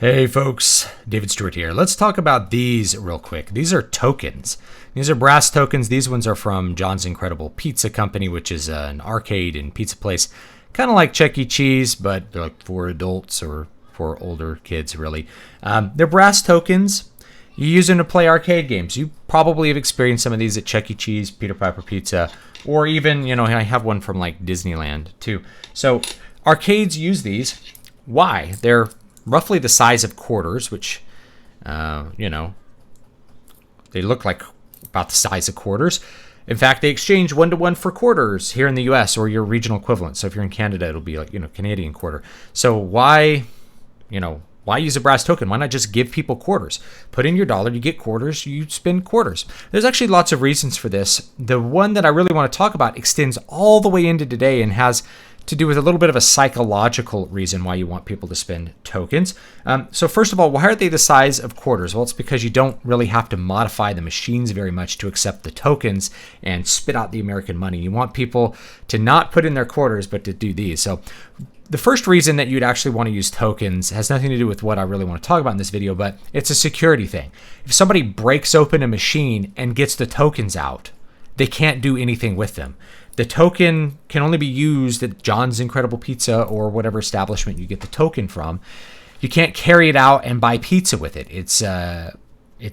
Hey folks, David Stewart here. Let's talk about these real quick. These are tokens. These are brass tokens. These ones are from John's Incredible Pizza Company, which is an arcade and pizza place, kind of like Chuck E. Cheese, but they're like for adults or for older kids, really. They're brass tokens. You use them to play arcade games. You probably have experienced some of these at Chuck E. Cheese, Peter Piper Pizza, or even, I have one from like Disneyland too. So arcades use these. Why? They're roughly the size of quarters, which, they look like about the size of quarters. In fact, they exchange 1-to-1 for quarters here in the U.S. or your regional equivalent. So if you're in Canada, it'll be like, Canadian quarter. So why use a brass token? Why not just give people quarters? Put in your dollar, you get quarters, you spend quarters. There's actually lots of reasons for this. The one that I really want to talk about extends all the way into today and has to do with a little bit of a psychological reason why you want people to spend tokens. So first of all, why are they the size of quarters? Well, it's because you don't really have to modify the machines very much to accept the tokens and spit out the American money. You want people to not put in their quarters, but to do these. So the first reason that you'd actually want to use tokens has nothing to do with what I really want to talk about in this video, but it's a security thing. If somebody breaks open a machine and gets the tokens out, they can't do anything with them. The token can only be used at John's Incredible Pizza or whatever establishment you get the token from. You can't carry it out and buy pizza with it. It's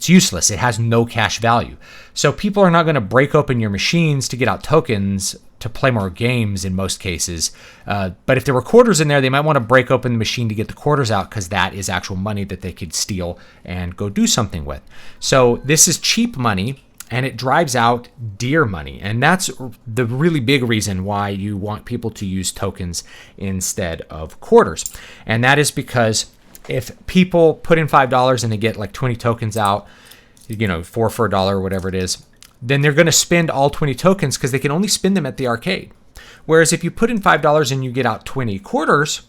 useless. It has no cash value. So people are not going to break open your machines to get out tokens to play more games in most cases. But if there were quarters in there, they might want to break open the machine to get the quarters out because that is actual money that they could steal and go do something with. So this is cheap money, and it drives out dear money. And that's the really big reason why you want people to use tokens instead of quarters. And that is because if people put in $5 and they get like 20 tokens out, 4 for $1 or whatever it is, then they're going to spend all 20 tokens because they can only spend them at the arcade. Whereas if you put in $5 and you get out 20 quarters,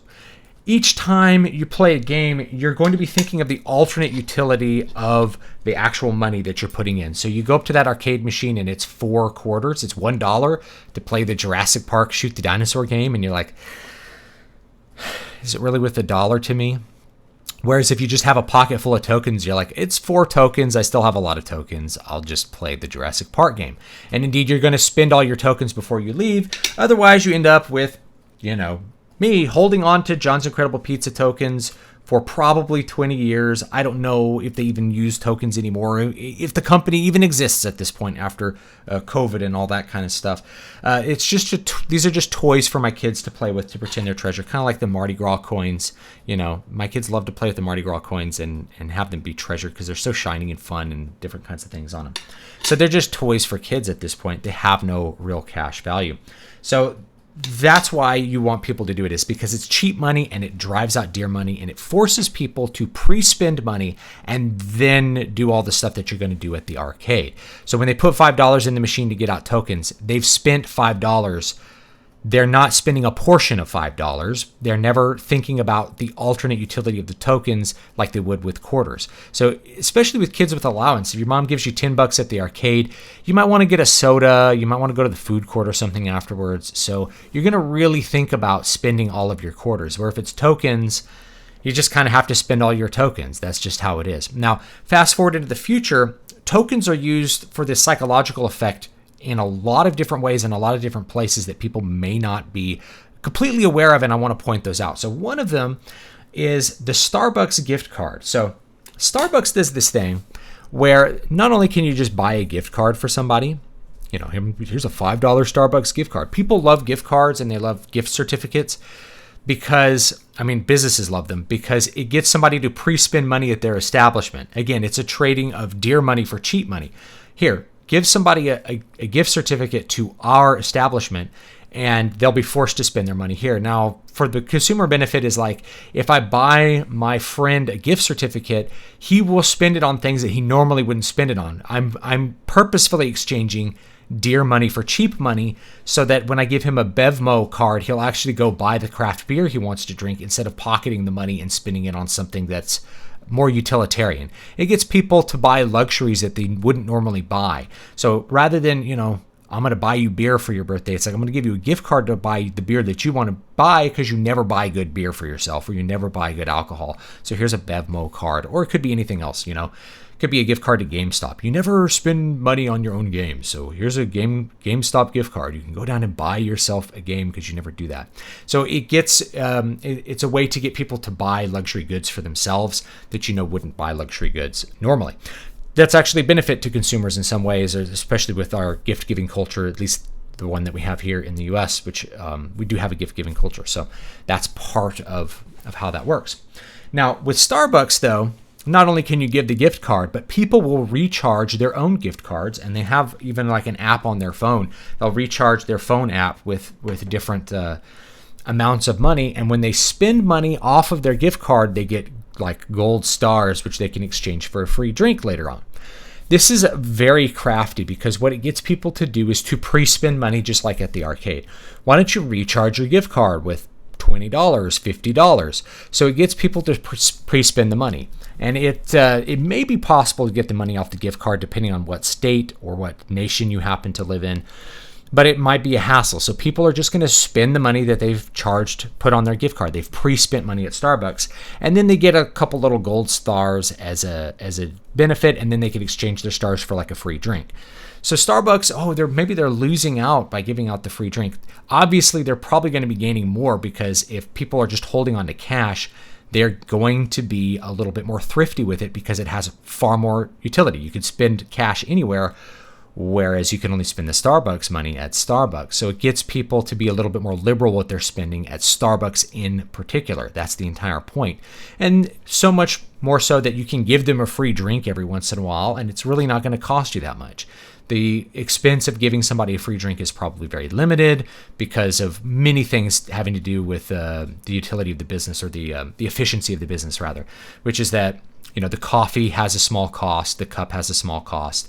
each time you play a game, you're going to be thinking of the alternate utility of the actual money that you're putting in. So you go up to that arcade machine and it's 4 quarters. It's $1 to play the Jurassic Park Shoot the Dinosaur game. And you're like, is it really worth $1 to me? Whereas if you just have a pocket full of tokens, you're like, it's 4 tokens. I still have a lot of tokens. I'll just play the Jurassic Park game. And indeed, you're going to spend all your tokens before you leave. Otherwise, you end up with, me holding on to John's Incredible Pizza tokens for probably 20 years. I don't know if they even use tokens anymore, if the company even exists at this point after COVID and all that kind of stuff. It's just these are just toys for my kids to play with to pretend they're treasure, kind of like the Mardi Gras coins. My kids love to play with the Mardi Gras coins and have them be treasured because they're so shiny and fun and different kinds of things on them. So they're just toys for kids at this point. They have no real cash value. So that's why you want people to do it, is because it's cheap money and it drives out dear money and it forces people to pre-spend money and then do all the stuff that you're going to do at the arcade. So when they put $5 in the machine to get out tokens, they've spent $5. They're not spending a portion of $5. They're never thinking about the alternate utility of the tokens like they would with quarters. So especially with kids with allowance, if your mom gives you $10 at the arcade, you might want to get a soda. You might want to go to the food court or something afterwards. So you're going to really think about spending all of your quarters. Where if it's tokens, you just kind of have to spend all your tokens. That's just how it is. Now, fast forward into the future, tokens are used for this psychological effect in a lot of different ways in a lot of different places that people may not be completely aware of, and I want to point those out. So one of them is the Starbucks gift card. So Starbucks does this thing where not only can you just buy a gift card for somebody, here's a $5 Starbucks gift card. People love gift cards and they love gift certificates because, businesses love them because it gets somebody to pre-spend money at their establishment. Again, it's a trading of dear money for cheap money. Here, give somebody a gift certificate to our establishment and they'll be forced to spend their money here. Now, for the consumer benefit is like, if I buy my friend a gift certificate, he will spend it on things that he normally wouldn't spend it on. I'm purposefully exchanging dear money for cheap money so that when I give him a Bevmo card, he'll actually go buy the craft beer he wants to drink instead of pocketing the money and spending it on something that's more utilitarian. It gets people to buy luxuries that they wouldn't normally buy. So rather than, I'm going to buy you beer for your birthday. It's like, I'm going to give you a gift card to buy the beer that you want to buy because you never buy good beer for yourself, or you never buy good alcohol. So here's a BevMo card, or it could be anything else, It could be a gift card to GameStop. You never spend money on your own games. So here's a GameStop gift card. You can go down and buy yourself a game because you never do that. So it gets, it's a way to get people to buy luxury goods for themselves that wouldn't buy luxury goods normally. That's actually a benefit to consumers in some ways, especially with our gift-giving culture, at least the one that we have here in the U.S., which we do have a gift-giving culture. So that's part of how that works. Now, with Starbucks, though, not only can you give the gift card, but people will recharge their own gift cards, and they have even like an app on their phone. They'll recharge their phone app with different amounts of money, and when they spend money off of their gift card, they get like gold stars, which they can exchange for a free drink later on. This is very crafty because what it gets people to do is to pre-spend money just like at the arcade. Why don't you recharge your gift card with $20, $50? So it gets people to pre-spend the money. And it may be possible to get the money off the gift card depending on what state or what nation you happen to live in. But it might be a hassle. So people are just going to spend the money that they've put on their gift card. They've pre-spent money at Starbucks, and then they get a couple little gold stars as a benefit, and then they can exchange their stars for like a free drink. So Starbucks, maybe they're losing out by giving out the free drink. Obviously, they're probably going to be gaining more because if people are just holding on to cash, they're going to be a little bit more thrifty with it because it has far more utility. You can spend cash anywhere, whereas you can only spend the Starbucks money at Starbucks. So it gets people to be a little bit more liberal with their spending at Starbucks in particular. That's the entire point. And so much more so that you can give them a free drink every once in a while, and it's really not going to cost you that much. The expense of giving somebody a free drink is probably very limited because of many things having to do with the utility of the business, or the efficiency of the business rather, which is that, the coffee has a small cost, the cup has a small cost.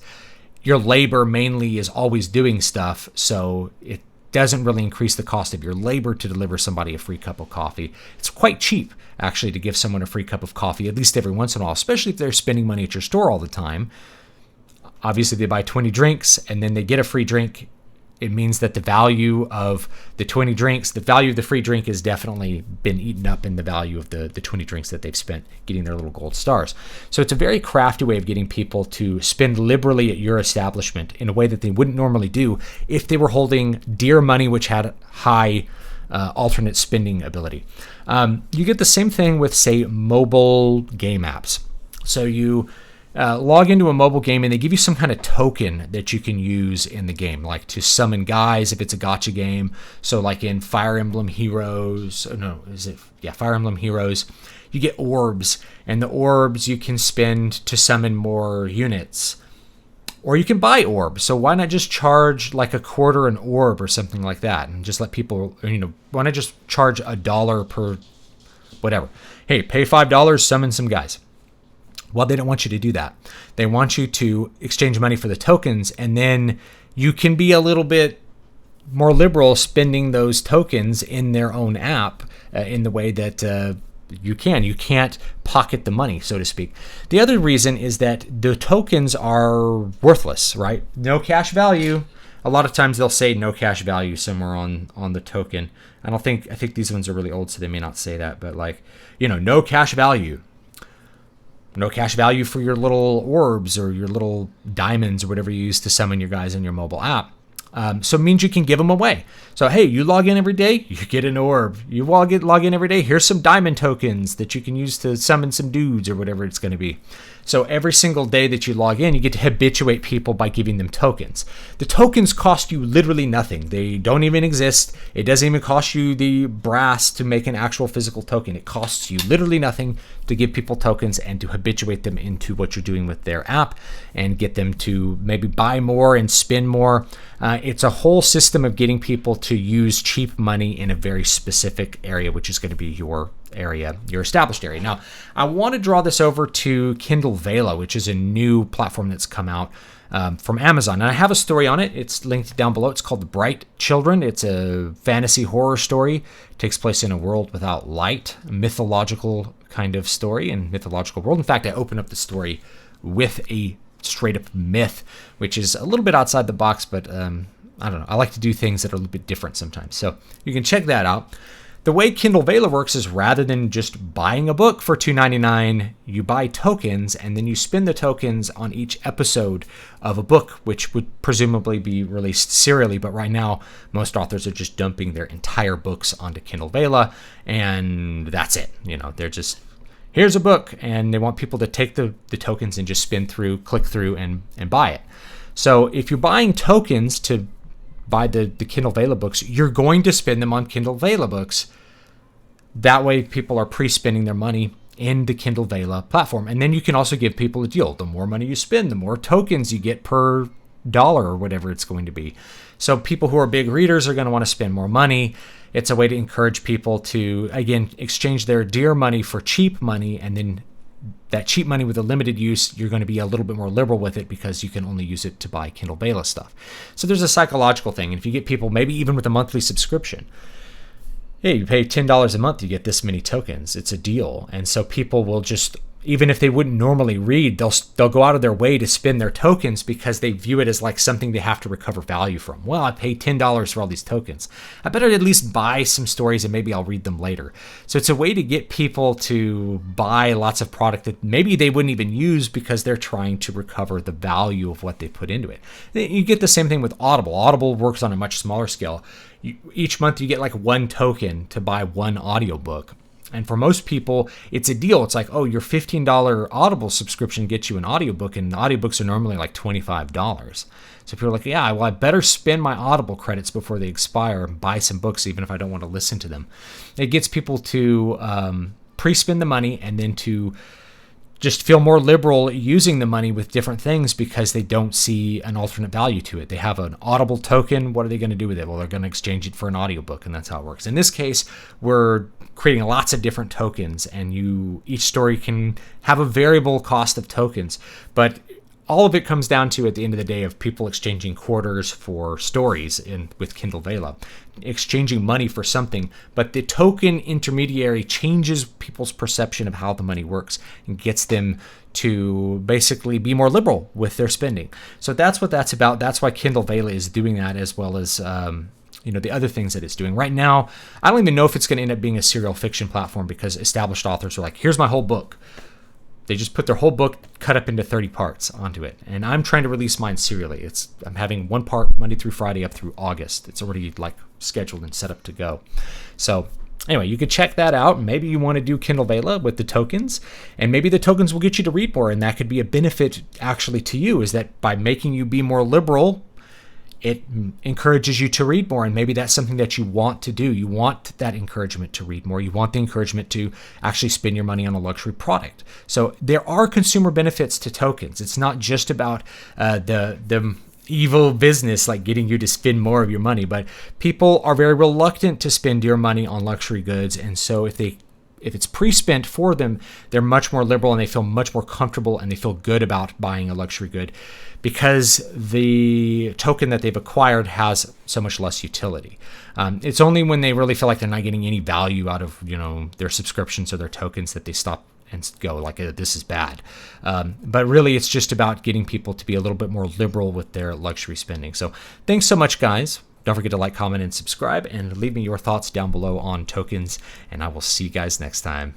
Your labor mainly is always doing stuff, so it doesn't really increase the cost of your labor to deliver somebody a free cup of coffee. It's quite cheap, actually, to give someone a free cup of coffee, at least every once in a while, especially if they're spending money at your store all the time. Obviously, they buy 20 drinks, and then they get a free drink. It means that the value of the 20 drinks, the value of the free drink has definitely been eaten up in the value of the 20 drinks that they've spent getting their little gold stars. So it's a very crafty way of getting people to spend liberally at your establishment in a way that they wouldn't normally do if they were holding dear money, which had high alternate spending ability. You get the same thing with, say, mobile game apps. So you log into a mobile game and they give you some kind of token that you can use in the game, like to summon guys if it's a gacha game. So like in Fire Emblem Heroes, Fire Emblem Heroes, you get orbs, and the orbs you can spend to summon more units. Or you can buy orbs. So why not just charge like $0.25 an orb or something like that, and just let people, why not just charge $1 per whatever? Hey, pay $5, summon some guys. Well, they don't want you to do that. They want you to exchange money for the tokens, and then you can be a little bit more liberal spending those tokens in their own app in the way that you can. You can't pocket the money, so to speak. The other reason is that the tokens are worthless, right? No cash value. A lot of times they'll say no cash value somewhere on the token. I think these ones are really old, so they may not say that, but no cash value. No cash value for your little orbs or your little diamonds or whatever you use to summon your guys in your mobile app. So it means you can give them away. So, hey, you log in every day, you get an orb. You log in every day, here's some diamond tokens that you can use to summon some dudes or whatever it's going to be. So every single day that you log in, you get to habituate people by giving them tokens. The tokens cost you literally nothing. They don't even exist. It doesn't even cost you the brass to make an actual physical token. It costs you literally nothing to give people tokens and to habituate them into what you're doing with their app and get them to maybe buy more and spend more. It's a whole system of getting people to use cheap money in a very specific area, which is going to be your area, your established area. Now, I want to draw this over to Kindle Vela, which is a new platform that's come out from Amazon. And I have a story on it. It's linked down below. It's called The Bright Children. It's a fantasy horror story. It takes place in a world without light, a mythological kind of story and mythological world. In fact, I open up the story with a straight up myth, which is a little bit outside the box, but I don't know. I like to do things that are a little bit different sometimes. So you can check that out. The way Kindle Vela works is rather than just buying a book for $2.99, you buy tokens and then you spend the tokens on each episode of a book, which would presumably be released serially. But right now, most authors are just dumping their entire books onto Kindle Vela, and that's it. They're just, here's a book, and they want people to take the tokens and just spin through, click through, and buy it. So if you're buying tokens to buy the Kindle Vela books, you're going to spend them on Kindle Vela books. That way people are pre-spending their money in the Kindle Vela platform. And then you can also give people a deal. The more money you spend, the more tokens you get per dollar or whatever it's going to be. So people who are big readers are going to want to spend more money. It's a way to encourage people to, again, exchange their dear money for cheap money, and then that cheap money with a limited use, you're going to be a little bit more liberal with it because you can only use it to buy Kindle Vela stuff. So there's a psychological thing. And if you get people, maybe even with a monthly subscription, hey, you pay $10 a month, you get this many tokens. It's a deal. And so people will just, even if they wouldn't normally read, they'll go out of their way to spend their tokens because they view it as like something they have to recover value from. Well, I paid $10 for all these tokens. I better at least buy some stories and maybe I'll read them later. So it's a way to get people to buy lots of product that maybe they wouldn't even use because they're trying to recover the value of what they put into it. You get the same thing with Audible. Audible works on a much smaller scale. Each month you get like one token to buy one audiobook. And for most people, it's a deal. It's like, oh, your $15 Audible subscription gets you an audiobook, and audiobooks are normally like $25. So people are like, yeah, well, I better spend my Audible credits before they expire and buy some books, even if I don't want to listen to them. It gets people to pre-spend the money and then to just feel more liberal using the money with different things because they don't see an alternate value to it. They have an Audible token. What are they going to do with it? Well, they're going to exchange it for an audiobook, and that's how it works. In this case, we're creating lots of different tokens, and each story can have a variable cost of tokens, but all of it comes down to, at the end of the day, of people exchanging quarters for stories with Kindle Vela, exchanging money for something. But the token intermediary changes people's perception of how the money works and gets them to basically be more liberal with their spending. So that's what that's about. That's why Kindle Vela is doing that, as well as the other things that it's doing. Right now, I don't even know if it's going to end up being a serial fiction platform because established authors are like, here's my whole book. They just put their whole book cut up into 30 parts onto it. And I'm trying to release mine serially. I'm having one part Monday through Friday up through August. It's already like scheduled and set up to go. So anyway, you could check that out. Maybe you want to do Kindle Vela with the tokens, and maybe the tokens will get you to read more. And that could be a benefit actually to you, is that by making you be more liberal, it encourages you to read more, and maybe that's something that you want to do. You want that encouragement to read more. You want the encouragement to actually spend your money on a luxury product. So there are consumer benefits to tokens. It's not just about the evil business like getting you to spend more of your money, but people are very reluctant to spend your money on luxury goods, and so if it's pre-spent for them, they're much more liberal and they feel much more comfortable and they feel good about buying a luxury good because the token that they've acquired has so much less utility. It's only when they really feel like they're not getting any value out of their subscriptions or their tokens that they stop and go like, this is bad. But really, it's just about getting people to be a little bit more liberal with their luxury spending. So thanks so much, guys. Don't forget to like, comment, and subscribe, and leave me your thoughts down below on tokens, and I will see you guys next time.